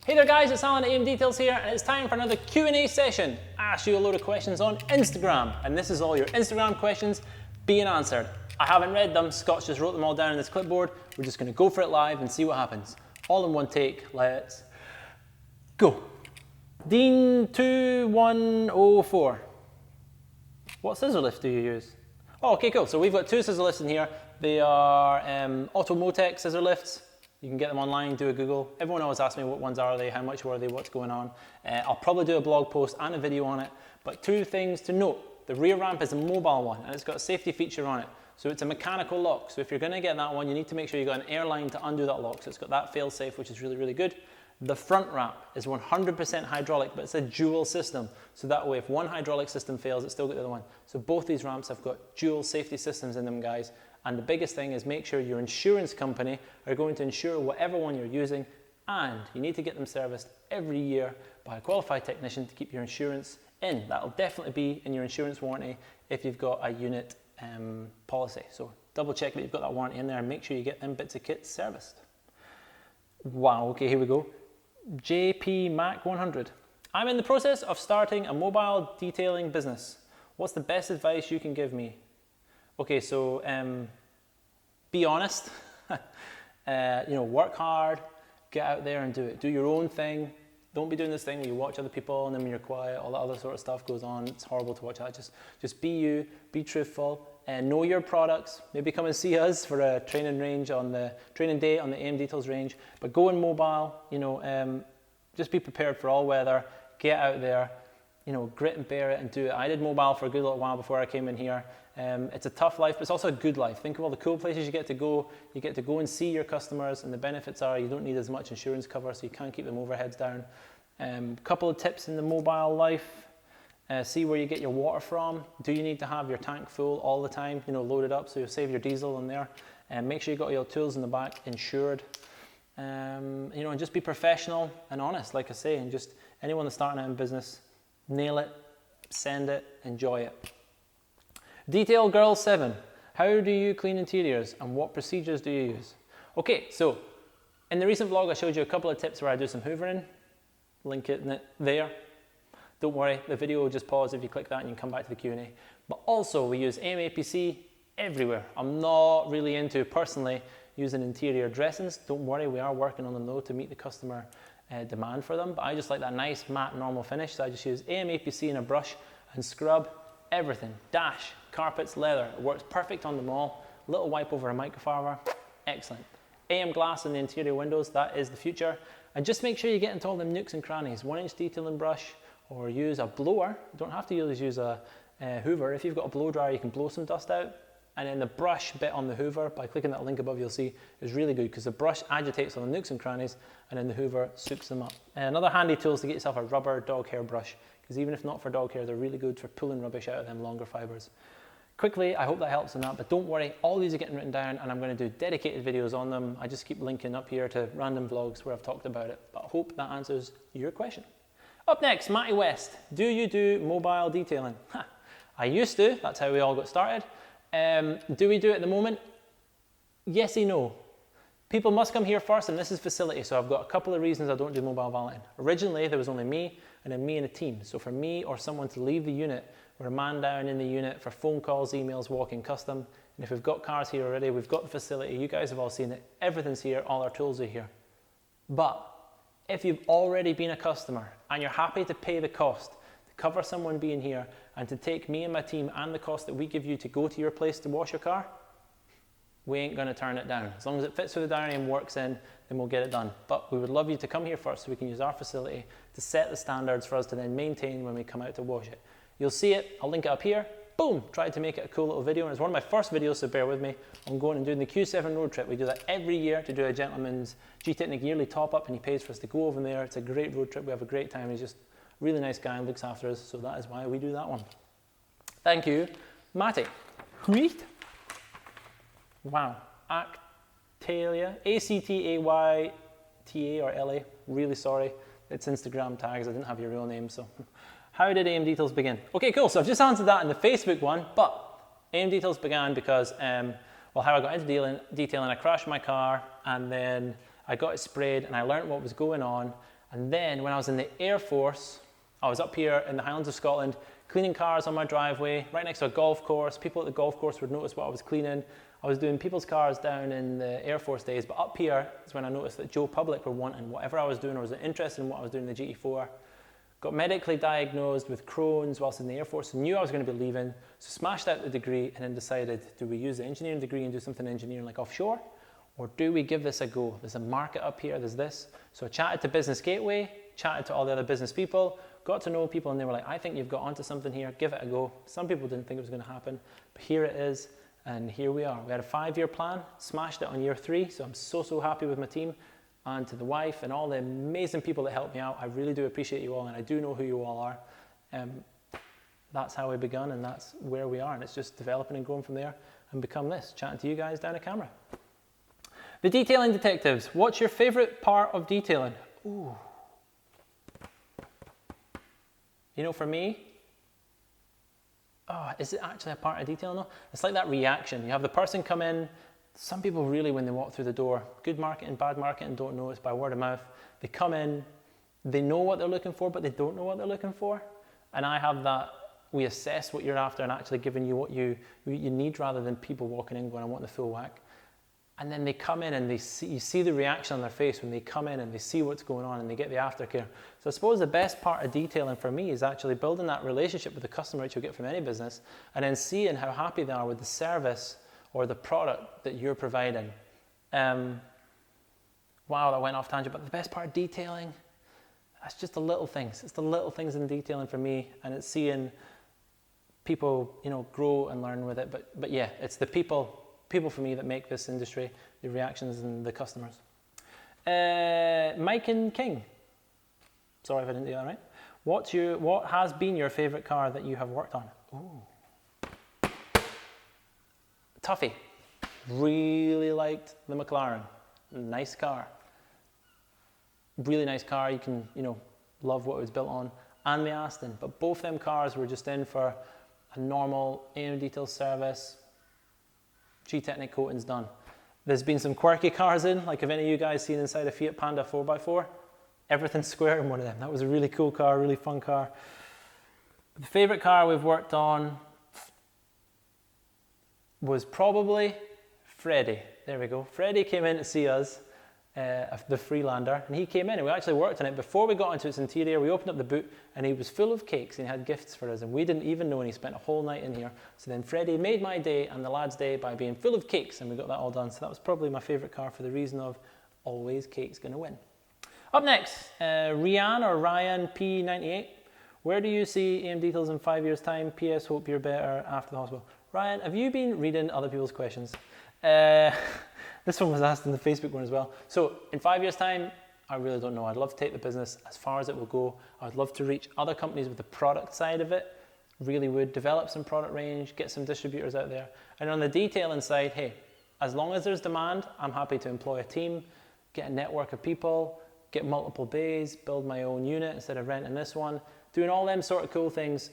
Hey there guys, it's Alan at AMDetails here, and it's time for another Q&A session. I asked you a load of questions on Instagram, and this is all your Instagram questions being answered. I haven't read them, Scott's just wrote them all down in this clipboard. We're just gonna go for it live and see what happens. All in one take, let's go. Dean2104. What scissor lift do you use? Oh, okay, cool. So we've got two scissor lifts in here. They are Automotech scissor lifts. You can get them online, do a Google. Everyone always asks me what ones are they, how much were they, what's going on. I'll probably do a blog post and a video on it, but two things to note. The rear ramp is a mobile one and it's got a safety feature on it. So it's a mechanical lock. So if you're gonna get that one, you need to make sure you've got an air line to undo that lock. So it's got that fail safe, which is really, really good. The front ramp is 100% hydraulic, but it's a dual system. So that way, if one hydraulic system fails, it's still got the other one. So both these ramps have got dual safety systems in them, guys. And the biggest thing is make sure your insurance company are going to insure whatever one you're using, and you need to get them serviced every year by a qualified technician to keep your insurance in. That'll definitely be in your insurance warranty if you've got a unit policy. So double check that you've got that warranty in there and make sure you get them bits of kit serviced. Wow, okay, here we go. JP Mac 100. I'm in the process of starting a mobile detailing business. What's the best advice you can give me? Okay, so be honest, work hard, get out there and do it. Do your own thing. Don't be doing this thing where you watch other people and then when you're quiet, all that other sort of stuff goes on. It's horrible to watch that. Just be you, be truthful, and know your products. Maybe come and see us for a training day on the AMDetails Range. But go in mobile, just be prepared for all weather. Get out there, grit and bear it and do it. I did mobile for a good little while before I came in here. It's a tough life, but it's also a good life. Think of all the cool places you get to go. You get to go and see your customers, and the benefits are you don't need as much insurance cover, so you can't keep them overheads down. Couple of tips in the mobile life. See where you get your water from. Do you need to have your tank full all the time, loaded up, so you'll save your diesel in there. And make sure you got your tools in the back insured. And just be professional and honest, like I say, and just anyone that's starting out in business, nail it, send it, enjoy it. Detail Girl 7, how do you clean interiors and what procedures do you use? Okay, so in the recent vlog I showed you a couple of tips where I do some hoovering, link it there. Don't worry, the video will just pause if you click that and you can come back to the Q&A. But also we use AMAPC everywhere. I'm not really into personally using interior dressings. Don't worry, we are working on them though to meet the customer demand for them, but I just like that nice matte normal finish, so I just use AMAPC in a brush and scrub everything, dash, carpets, leather. It works perfect on them all. Little wipe over a microfiber, excellent. AM glass in the interior windows, that is the future. And just make sure you get into all them nooks and crannies. 1-inch detailing brush, or use a blower. You don't have to use a hoover. If you've got a blow dryer, you can blow some dust out. And then the brush bit on the hoover, by clicking that link above, you'll see is really good because the brush agitates on the nooks and crannies and then the hoover soups them up. Another handy tool is to get yourself a rubber dog hair brush, because even if not for dog hair, they're really good for pulling rubbish out of them longer fibers. Quickly, I hope that helps in that, but don't worry, all these are getting written down and I'm going to do dedicated videos on them. I just keep linking up here to random vlogs where I've talked about it, but I hope that answers your question. Up next, Matty West, do you do mobile detailing? I used to, that's how we all got started. Do we do it at the moment? Yes and no. People must come here first, and this is facility, so I've got a couple of reasons I don't do mobile valeting. Originally, there was only me, and then me and a team. So for me or someone to leave the unit, we're a man down in the unit for phone calls, emails, walk-in custom. And if we've got cars here already, we've got the facility, you guys have all seen it, everything's here, all our tools are here. But if you've already been a customer, and you're happy to pay the cost, to cover someone being here, and to take me and my team and the cost that we give you to go to your place to wash your car, we ain't gonna turn it down. As long as it fits with the diary and works in, then we'll get it done. But we would love you to come here first so we can use our facility to set the standards for us to then maintain when we come out to wash it. You'll see it, I'll link it up here. Boom, tried to make it a cool little video, and it's one of my first videos, so bear with me. I'm going and doing the Q7 road trip. We do that every year to do a gentleman's G-Technic yearly top up, and he pays for us to go over there. It's a great road trip, we have a great time. He's just a really nice guy and looks after us, so that is why we do that one. Thank you, Matty. Wow, Actaylia, A-C-T-A-Y-T-A or L-A, really sorry. It's Instagram tags, I didn't have your real name, so. How did AMDetails begin? Okay, cool, so I've just answered that in the Facebook one, but AMDetails began because, how I got into detailing, I crashed my car, and then I got it sprayed, and I learned what was going on, And then when I was in the Air Force, I was up here in the Highlands of Scotland, cleaning cars on my driveway, right next to a golf course. People at the golf course would notice what I was cleaning. I was doing people's cars down in the Air Force days, but up here is when I noticed that Joe Public were wanting whatever I was doing, or was interested in what I was doing in the GT4. Got medically diagnosed with Crohn's whilst in the Air Force, and knew I was going to be leaving, so smashed out the degree and then decided, do we use the engineering degree and do something engineering like offshore? Or do we give this a go? There's a market up here, there's this. So I chatted to Business Gateway, chatted to all the other business people, got to know people, and they were like, I think you've got onto something here, give it a go. Some people didn't think it was going to happen, but here it is, and here we are. We had a 5-year plan, smashed it on year 3, so I'm so happy with my team, and to the wife and all the amazing people that helped me out. I really do appreciate you all, and I do know who you all are. That's how we begun, and that's where we are, and it's just developing and growing from there, and become this, chatting to you guys down a camera. The detailing detectives, what's your favorite part of detailing? Ooh. You know, for me, is it actually a part of detailing though? It's like that reaction. You have the person come in. Some people really, when they walk through the door, good marketing, bad marketing, don't know, it's by word of mouth. They come in, they know what they're looking for, but they don't know what they're looking for. And I have that, we assess what you're after and actually giving you what you need, rather than people walking in going, I want the full whack. And then they come in and you see the reaction on their face when they come in and they see what's going on and they get the aftercare. So I suppose the best part of detailing for me is actually building that relationship with the customer, which you'll get from any business, and then seeing how happy they are with the service or the product that you're providing. Wow, that went off tangent, but the best part of detailing, that's just the little things. It's the little things in detailing for me, and it's seeing people, grow and learn with it. But yeah, it's the people for me that make this industry, the reactions and the customers. Mike and King. Sorry if I didn't do that right. What has been your favorite car that you have worked on? Ooh. Toughie. Really liked the McLaren. Nice car. Really nice car. You can, love what it was built on. And the Aston. But both them cars were just in for a normal AMDetails service. G-Technic coating's done. There's been some quirky cars in, like have any of you guys seen inside a Fiat Panda 4x4? Everything's square in one of them. That was a really cool car, really fun car. The favorite car we've worked on was probably Freddie. There we go. Freddie came in to see us, the Freelander, and he came in and we actually worked on it. Before we got into its interior, we opened up the boot and he was full of cakes and he had gifts for us, and we didn't even know, and he spent a whole night in here. So then Freddie made my day and the lads' day by being full of cakes, and we got that all done. So that was probably my favorite car for the reason of always cake's gonna win. Up next, Ryan P98. Where do you see AMDetails in 5 years' time? PS, hope you're better after the hospital. Ryan, have you been reading other people's questions? This one was asked in the Facebook one as well. So in 5 years' time, I really don't know. I'd love to take the business as far as it will go. I'd love to reach other companies with the product side of it. Really would develop some product range, get some distributors out there. And on the detailing side, hey, as long as there's demand, I'm happy to employ a team, get a network of people, get multiple bays, build my own unit instead of renting this one. Doing all them sort of cool things,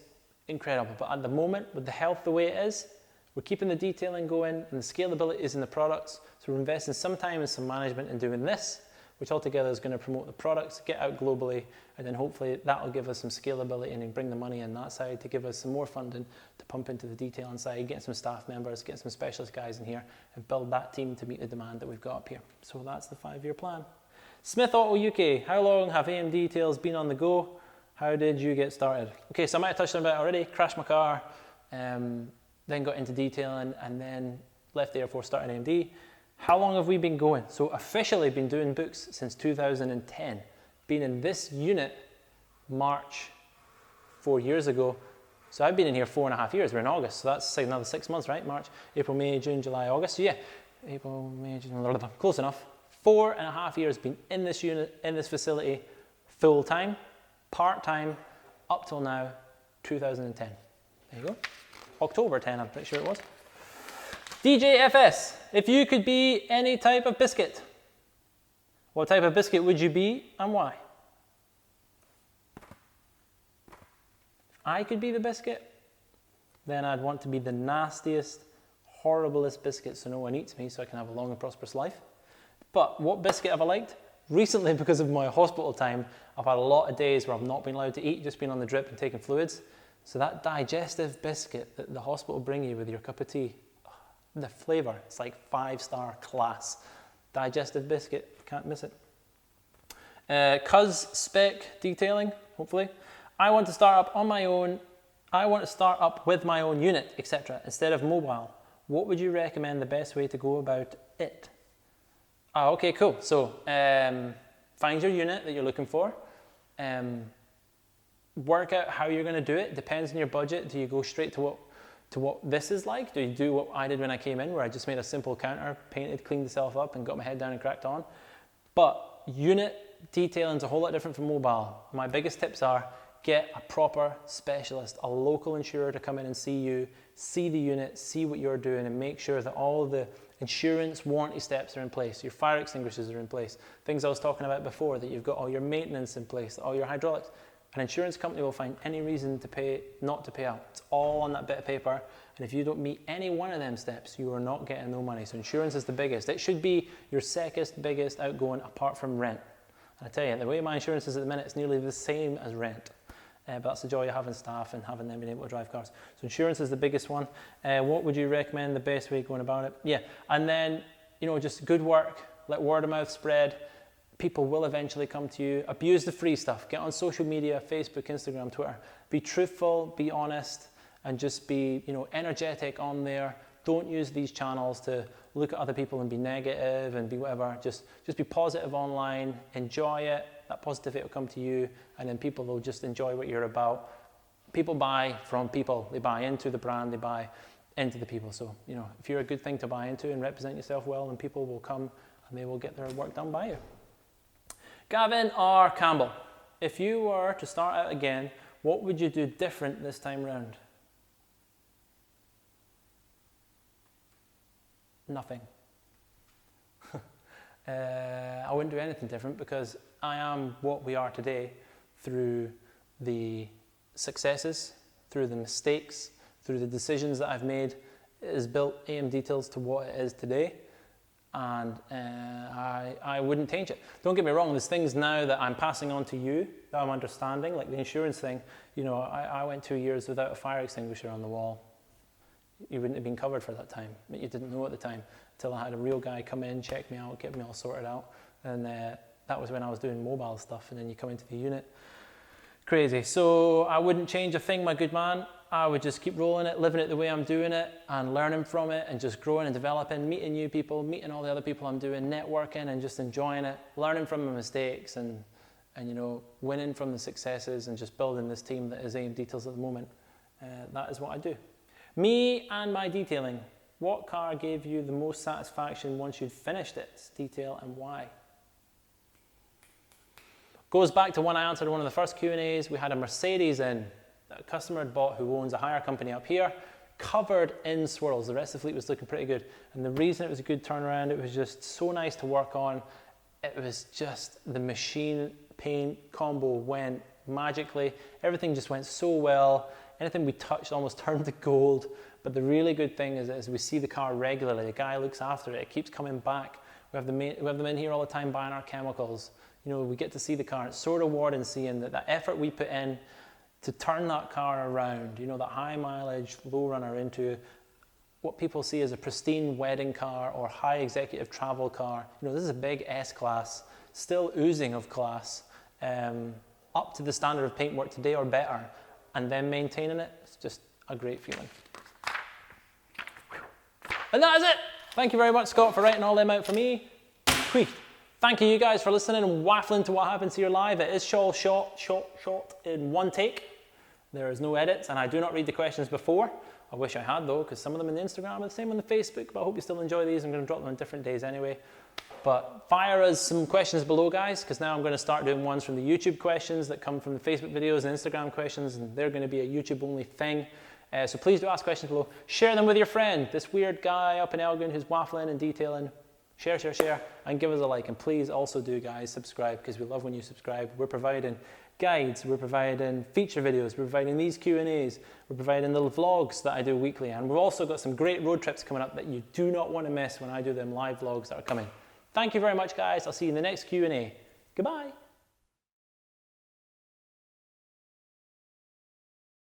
incredible. But at the moment, with the health the way it is, we're keeping the detailing going and the scalability is in the products. So we're investing some time and some management in doing this, which altogether is going to promote the products, get out globally, and then hopefully that'll give us some scalability and then bring the money in that side to give us some more funding to pump into the detailing side, get some staff members, get some specialist guys in here, and build that team to meet the demand that we've got up here. So that's the 5-year plan. Smith Auto UK, how long have AMDetails been on the go? How did you get started? Okay, so I might have touched on it already. Crashed my car, then got into detailing, and then left the Air Force, started AMD. How long have we been going? So officially been doing books since 2010. Been in this unit March 4 years ago. So I've been in here 4.5 years. We're in August, so that's another 6 months, right? March, April, May, June, July, August. So yeah, April, May, June, close enough. 4.5 years been in this unit, in this facility, full time, part time, up till now, 2010. There you go. October 10, I'm pretty sure it was. DJFS, if you could be any type of biscuit, what type of biscuit would you be and why? If I could be the biscuit, then I'd want to be the nastiest, horriblest biscuit so no one eats me so I can have a long and prosperous life. But what biscuit have I liked? Recently, because of my hospital time, I've had a lot of days where I've not been allowed to eat, just been on the drip and taking fluids. So that digestive biscuit that the hospital bring you with your cup of tea, the flavour, it's like 5-star class. Digestive biscuit, can't miss it. Cuz spec detailing, hopefully. I want to start up on my own. I want to start up with my own unit, etc. instead of mobile. What would you recommend the best way to go about it? Oh, okay, cool. So find your unit that you're looking for. Work out how you're going to do it. Depends on your budget. Do you go straight to what this is like? Do you do what I did when I came in, where I just made a simple counter, painted, cleaned myself up, and got my head down and cracked on? But unit detailing is a whole lot different from mobile. My biggest tips are get a proper specialist, a local insurer to come in and see you, see the unit, see what you're doing, and make sure that all the insurance warranty steps are in place, your fire extinguishers are in place, things I was talking about before, that you've got all your maintenance in place, all your hydraulics. An insurance company will find any reason to not to pay out. It's all on that bit of paper, and if you don't meet any one of them steps, you are not getting no money. So insurance is the biggest. It should be your second biggest outgoing apart from rent. And I tell you, the way my insurance is at the minute, it's nearly the same as rent. But that's the joy of having staff and having them being able to drive cars. So insurance is the biggest one. What would you recommend the best way going about it? Yeah, and then, just good work, let word of mouth spread. People will eventually come to you. Abuse the free stuff. Get on social media, Facebook, Instagram, Twitter. Be truthful, be honest, and just be, energetic on there. Don't use these channels to look at other people and be negative and be whatever. Just be positive online, enjoy it. That positivity will come to you, and then people will just enjoy what you're about. People buy from people. They buy into the brand, they buy into the people. So, if you're a good thing to buy into and represent yourself well, then people will come and they will get their work done by you. Gavin R. Campbell, if you were to start out again, what would you do different this time round? Nothing. I wouldn't do anything different because I am what we are today through the successes, through the mistakes, through the decisions that I've made. It has built AMDetails to what it is today, and I wouldn't change it. Don't get me wrong, there's things now that I'm passing on to you that I'm understanding, like the insurance thing. I went 2 years without a fire extinguisher on the wall. You wouldn't have been covered for that time, but you didn't know at the time until I had a real guy come in, check me out, get me all sorted out, and that was when I was doing mobile stuff, and then you come into the unit. Crazy. So I wouldn't change a thing, my good man. I would just keep rolling it, living it the way I'm doing it, and learning from it, and just growing and developing, meeting new people, meeting all the other people I'm doing, networking, and just enjoying it, learning from my mistakes, and winning from the successes, and just building this team that is AMDetails at the moment. That is what I do. Me and my detailing. What car gave you the most satisfaction once you'd finished its detail, and why? Goes back to when I answered one of the first Q&As. We had a Mercedes in that a customer had bought who owns a hire company up here, covered in swirls. The rest of the fleet was looking pretty good. And the reason it was a good turnaround, it was just so nice to work on. It was just the machine paint combo went magically. Everything just went so well. Anything we touched almost turned to gold. But the really good thing is we see the car regularly. The guy looks after it. It keeps coming back. We have them in here all the time buying our chemicals. We get to see the car. It's so rewarding seeing that effort we put in to turn that car around, that high mileage, low runner into what people see as a pristine wedding car or high executive travel car. This is a big S-Class, still oozing of class, up to the standard of paintwork today or better, and then maintaining it. It's just a great feeling. And that is it. Thank you very much, Scott, for writing all them out for me. Thank you guys for listening and waffling to what happens here live. It is all shot in one take. There is no edits, and I do not read the questions before. I wish I had, though, because some of them on the Instagram are the same on the Facebook, but I hope you still enjoy these. I'm going to drop them on different days anyway. But fire us some questions below, guys, because now I'm going to start doing ones from the YouTube questions that come from the Facebook videos and Instagram questions, and they're going to be a YouTube-only thing. So please do ask questions below. Share them with your friend, this weird guy up in Elgin who's waffling and detailing. Share, and give us a like. And please also do, guys, subscribe, because we love when you subscribe. We're providing guides, we're providing feature videos, we're providing these Q&As, we're providing the vlogs that I do weekly, and we've also got some great road trips coming up that you do not want to miss when I do them live vlogs that are coming. Thank you very much, guys. I'll see you in the next Q&A. Goodbye.